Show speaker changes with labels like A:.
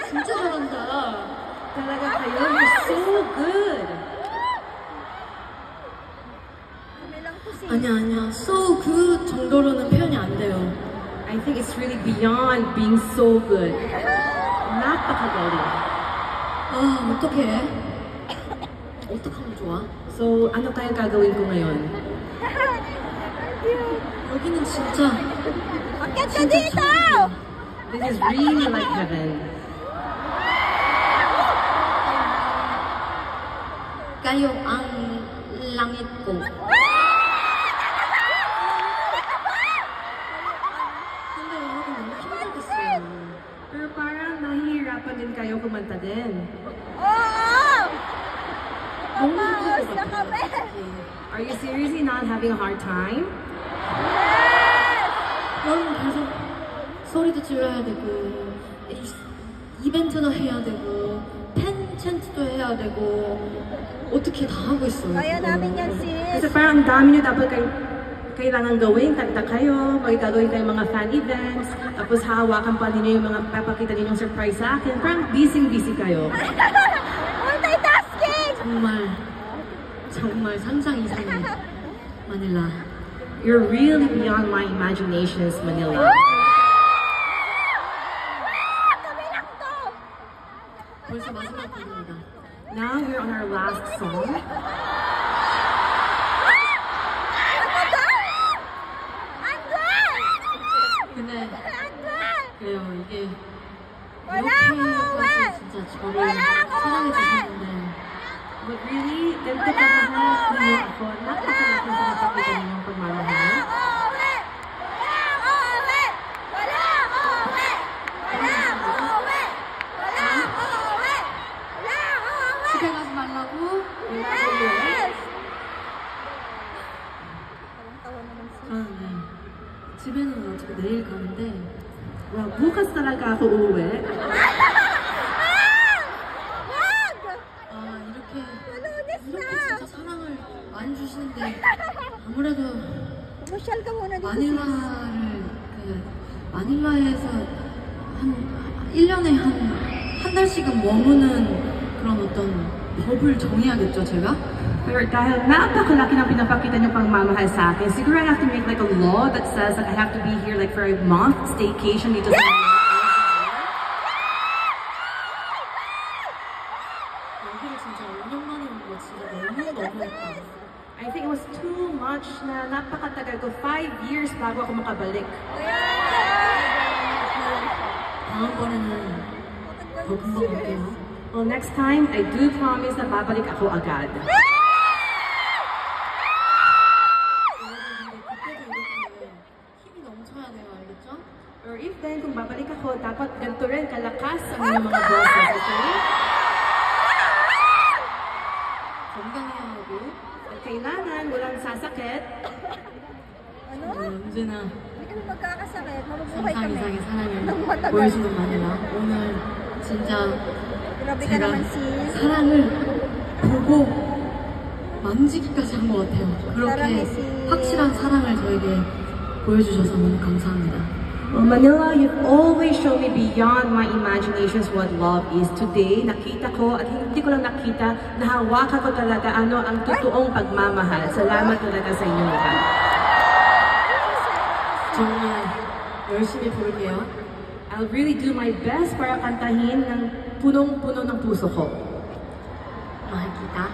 A: 진짜 잘한다. talaga kayo, you're so good. 아니야. So good 정도로는 표현이 안 돼요. I think it's really beyond being so good. napakagaling. 어떡해? 어떡하면 좋아? So, ano kaya gagawin ko ngayon? 여기는 진짜
B: Akyat ka dito!
A: This is really like heaven. Kayo ang langit ko. 근데 여러분 너무 힘들겠어요. Pero parang nahihirapan din kayo kumanta din.
B: Oo!
A: 너무 힘들 것
B: na kami!
A: Are you seriously not having a hard time? 여러분 계속 소리도 질러야 되고 이벤트도 해야 되고 팬 챈트도 해야 되고 어떻게 다 하고 있어요.
B: Kaya namin yan, sis.
A: Kasi parang ang dami nyo dapat kailangan gawin. Kanta kayo, magagawin kayo mga fan events, tapos hahawakan pa ninyo yung mga papakita ninyong surprise sa akin. Parang busy kayo.
B: Multitasking!
A: 정말 상상 이상의 Manila. You're really beyond my imaginations, Manila. 벌써 마지막 곡입니다. Now we're on our last song. 근데 그래요, 이게 이렇게 진짜 저를 사랑해 주셨는데 but really, ganito kamahal ninyo ako. Napakalaking pinapakita ninyong pagmamahal. 집에 가지 말라고? 집에는 어차피 내일 가는데 와, bukas talaga ako uuwi. 이렇게 진짜 사랑을 많이 주시는데 아무래도 마닐라에서 한 1년에 한 달씩은 머무는 그런 어떤 법을 정해야겠죠, 제가? Pero dahil napakalaki ng pinapakita niyong pagmamahal sa akin, siguro I have to make like a law that says that I have to be here like for a month staycation dito sa 여기를 진짜 5년 만에 온 거 진짜 너무했다. I think it was too much na napakatagal ko. 5 years bago ako makabalik. 다음번에는 더 금방 올게요. Well, next time, I do promise na babalik ako agad. Or if then, kung babalik ako, dapat ganito rin kalakas ang inyong mga boses, okay? 건강해야 하고, at kailangan walang sasakit.
B: Ano?
A: 언제나
B: Hindi kami magkakasakit. Mabubuhay
A: 상상
B: kami.
A: 이상의 사랑을 보여주는 마닐라. 오늘 진짜
B: Grabe ka
A: 제가
B: naman, sis.
A: 사랑을 보고 만지기까지 한 것 같아요. 그렇게 확실한 사랑을 저에게 보여주셔서 너무 감사합니다. Well, Manila, you've always shown me beyond my imaginations what love is. Today, nakita ko at hindi ko lang nakita, nahawakan ko talaga ano ang totoong pagmamahal. Salamat talaga sa inyo lahat. 정말 열심히 부를게요. I'll really do my best para kantahin ng punong-puno ng puso ko. Mahal kita.